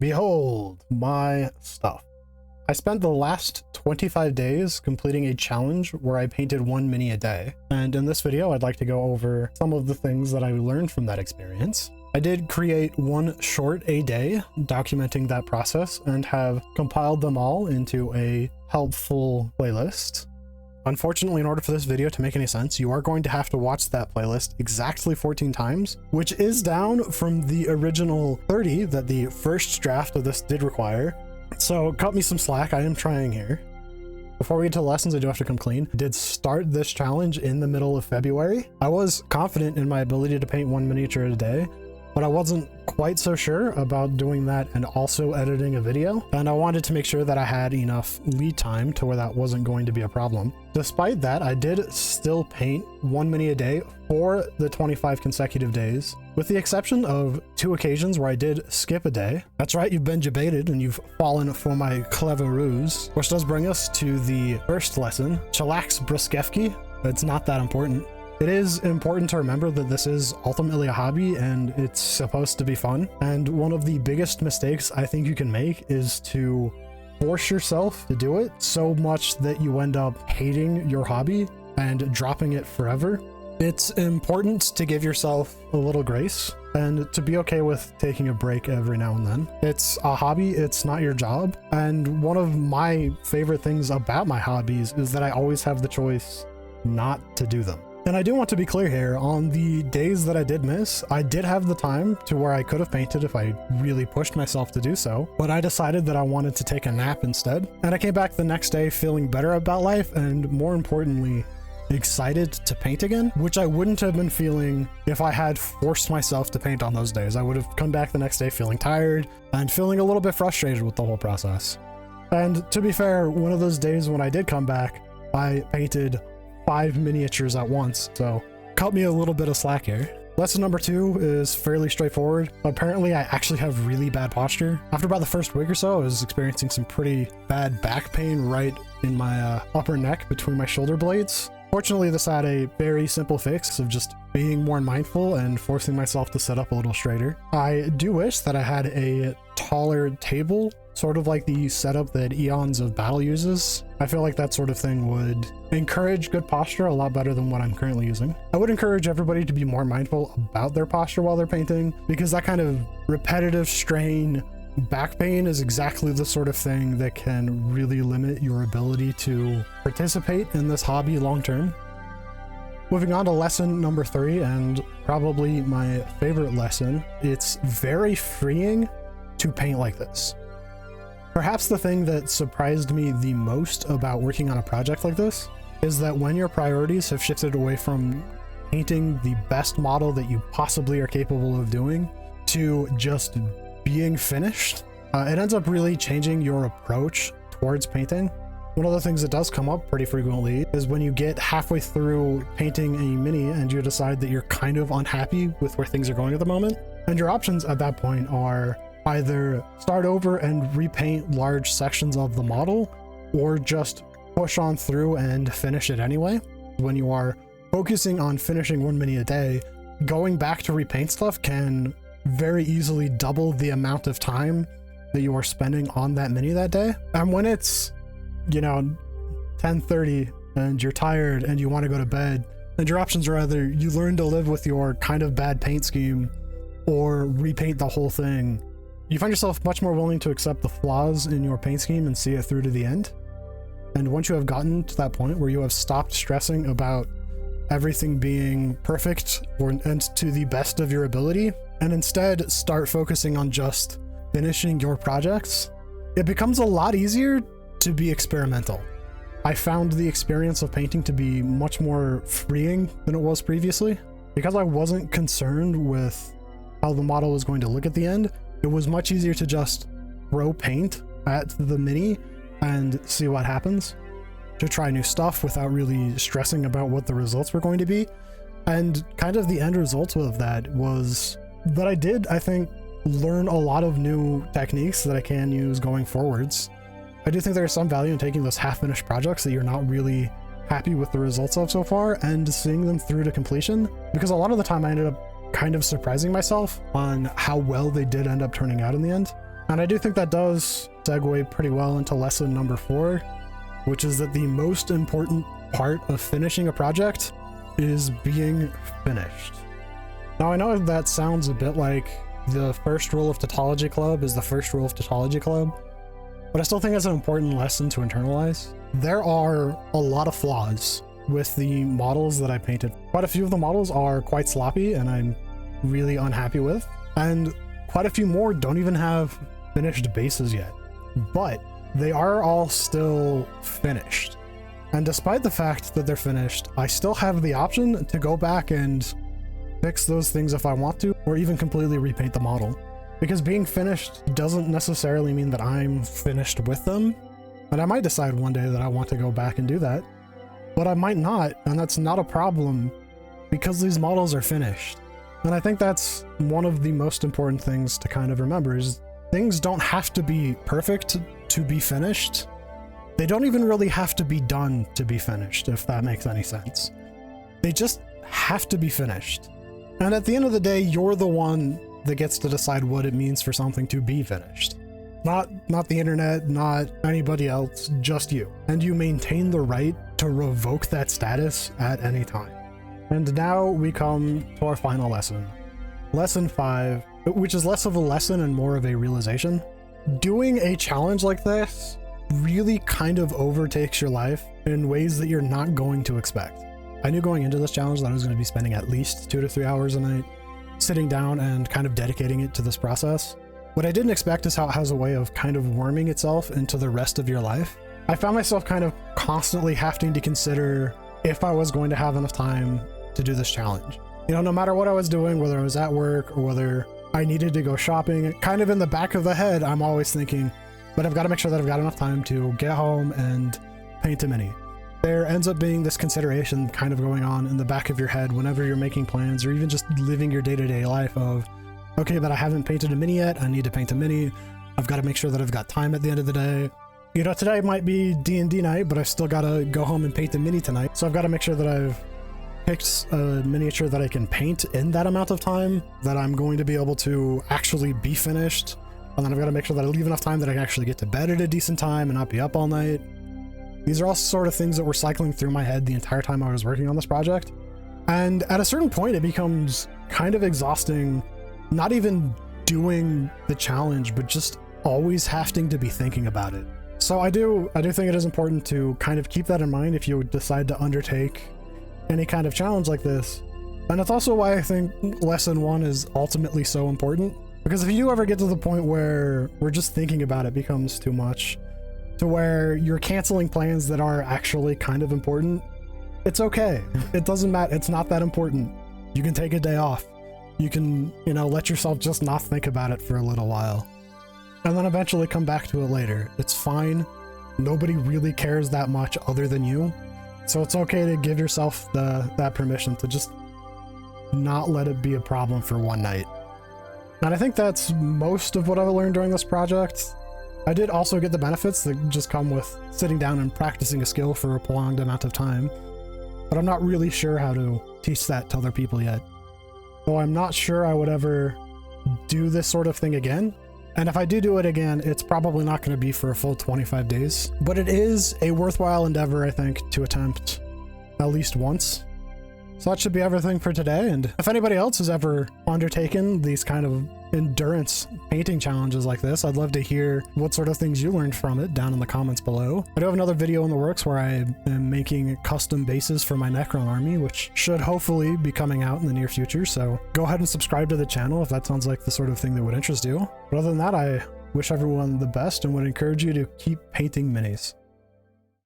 Behold my stuff. I spent the last 25 days completing a challenge where I painted 1 mini a day, and in this video I'd like to go over some of the things that I learned from that experience. I did create 1 short a day documenting that process and have compiled them all into a helpful playlist. Unfortunately, in order for this video to make any sense, you are going to have to watch that playlist exactly 14 times, which is down from the original 30 that the first draft of this did require. So cut me some slack, I am trying here. Before we get to the lessons, I do have to come clean. I did start this challenge in the middle of February. I was confident in my ability to paint 1 miniature a day, but I wasn't quite so sure about doing that and also editing a video, and I wanted to make sure that I had enough lead time to where that wasn't going to be a problem. Despite that, I did still paint 1 mini a day for the 25 consecutive days, with the exception of 2 occasions where I did skip a day. That's right, you've been debated and you've fallen for my clever ruse, which does bring us to the first lesson, Chillax Bruskevki. It's not that important. It is important to remember that this is ultimately a hobby and it's supposed to be fun. And one of the biggest mistakes I think you can make is to force yourself to do it so much that you end up hating your hobby and dropping it forever. It's important to give yourself a little grace and to be okay with taking a break every now and then. It's a hobby, it's not your job. And one of my favorite things about my hobbies is that I always have the choice not to do them. And I do want to be clear here, on the days that I did miss, I did have the time to where I could have painted if I really pushed myself to do so, but I decided that I wanted to take a nap instead. And I came back the next day feeling better about life and, more importantly, excited to paint again, which I wouldn't have been feeling if I had forced myself to paint on those days. I would have come back the next day feeling tired and feeling a little bit frustrated with the whole process. And to be fair, one of those days when I did come back, I painted 5 miniatures at once, so cut me a little bit of slack here. Lesson number 2 is fairly straightforward. Apparently I actually have really bad posture. After about the first week or so, I was experiencing some pretty bad back pain right in my upper neck between my shoulder blades. Fortunately, this had a very simple fix of just being more mindful and forcing myself to sit up a little straighter. I do wish that I had a taller table, sort of like the setup that Eons of Battle uses. I feel like that sort of thing would encourage good posture a lot better than what I'm currently using. I would encourage everybody to be more mindful about their posture while they're painting, because that kind of repetitive strain back pain is exactly the sort of thing that can really limit your ability to participate in this hobby long term. Moving on to lesson number 3, and probably my favorite lesson, it's very freeing to paint like this. Perhaps the thing that surprised me the most about working on a project like this is that when your priorities have shifted away from painting the best model that you possibly are capable of doing to just being finished, it ends up really changing your approach towards painting. One of the things that does come up pretty frequently is when you get halfway through painting a mini and you decide that you're kind of unhappy with where things are going at the moment. And your options at that point are either start over and repaint large sections of the model, or just push on through and finish it anyway. When you are focusing on finishing 1 mini a day, going back to repaint stuff can very easily double the amount of time that you are spending on that mini that day. And when it's, 10:30 and you're tired and you want to go to bed, and your options are either you learn to live with your kind of bad paint scheme or repaint the whole thing, you find yourself much more willing to accept the flaws in your paint scheme and see it through to the end. And once you have gotten to that point where you have stopped stressing about everything being perfect and to the best of your ability, and instead start focusing on just finishing your projects, it becomes a lot easier to be experimental. I found the experience of painting to be much more freeing than it was previously. Because I wasn't concerned with how the model was going to look at the end, it was much easier to just throw paint at the mini and see what happens, to try new stuff without really stressing about what the results were going to be. And kind of the end result of that was that I did, I think, learn a lot of new techniques that I can use going forwards. I do think there's some value in taking those half-finished projects that you're not really happy with the results of so far and seeing them through to completion, because a lot of the time I ended up kind of surprising myself on how well they did end up turning out in the end. And I do think that does segue pretty well into lesson number 4, which is that the most important part of finishing a project is being finished. Now I know that sounds a bit like the first rule of Tautology Club is the first rule of Tautology Club, but I still think it's an important lesson to internalize. There are a lot of flaws with the models that I painted. Quite a few of the models are quite sloppy and I'm really unhappy with, and quite a few more don't even have finished bases yet, but they are all still finished. And despite the fact that they're finished, I still have the option to go back and fix those things if I want to, or even completely repaint the model. Because being finished doesn't necessarily mean that I'm finished with them. And I might decide one day that I want to go back and do that, but I might not, and that's not a problem because these models are finished. And I think that's one of the most important things to kind of remember is things don't have to be perfect to be finished. They don't even really have to be done to be finished, if that makes any sense. They just have to be finished. And at the end of the day, you're the one that gets to decide what it means for something to be finished. Not the internet, not anybody else, just you. And you maintain the right to revoke that status at any time. And now we come to our final lesson. Lesson 5, which is less of a lesson and more of a realization. Doing a challenge like this really kind of overtakes your life in ways that you're not going to expect. I knew going into this challenge that I was going to be spending at least 2 to 3 hours a night sitting down and kind of dedicating it to this process. What I didn't expect is how it has a way of kind of worming itself into the rest of your life. I found myself kind of constantly having to consider if I was going to have enough time to do this challenge. You know, no matter what I was doing, whether I was at work or whether I needed to go shopping, kind of in the back of the head, I'm always thinking, but I've got to make sure that I've got enough time to get home and paint a mini. There ends up being this consideration kind of going on in the back of your head whenever you're making plans or even just living your day-to-day life of, okay, but I haven't painted a mini yet. I need to paint a mini. I've got to make sure that I've got time at the end of the day. You know, today might be D&D night, but I've still got to go home and paint a mini tonight. So I've got to make sure that I've picked a miniature that I can paint in that amount of time, that I'm going to be able to actually be finished. And then I've got to make sure that I leave enough time that I can actually get to bed at a decent time and not be up all night. These are all sort of things that were cycling through my head the entire time I was working on this project. And at a certain point, it becomes kind of exhausting, not even doing the challenge, but just always having to be thinking about it. So I do think it is important to kind of keep that in mind if you decide to undertake any kind of challenge like this. And that's also why I think lesson 1 is ultimately so important. Because if you do ever get to the point where we're just thinking about it becomes too much, to where you're canceling plans that are actually kind of important, it's okay. It doesn't matter. It's not that important. You can take a day off. You can, you know, let yourself just not think about it for a little while. And then eventually come back to it later. It's fine. Nobody really cares that much other than you. So it's okay to give yourself that permission to just not let it be a problem for one night. And I think that's most of what I learned during this project. I did also get the benefits that just come with sitting down and practicing a skill for a prolonged amount of time, but I'm not really sure how to teach that to other people yet. So I'm not sure I would ever do this sort of thing again. And if I do it again, it's probably not going to be for a full 25 days, but it is a worthwhile endeavor, I think, to attempt at least once. So that should be everything for today. And if anybody else has ever undertaken these kind of endurance painting challenges like this, I'd love to hear what sort of things you learned from it down in the comments below. I do have another video in the works where I am making custom bases for my Necron army, which should hopefully be coming out in the near future. So go ahead and subscribe to the channel if that sounds like the sort of thing that would interest you. But other than that, I wish everyone the best and would encourage you to keep painting minis.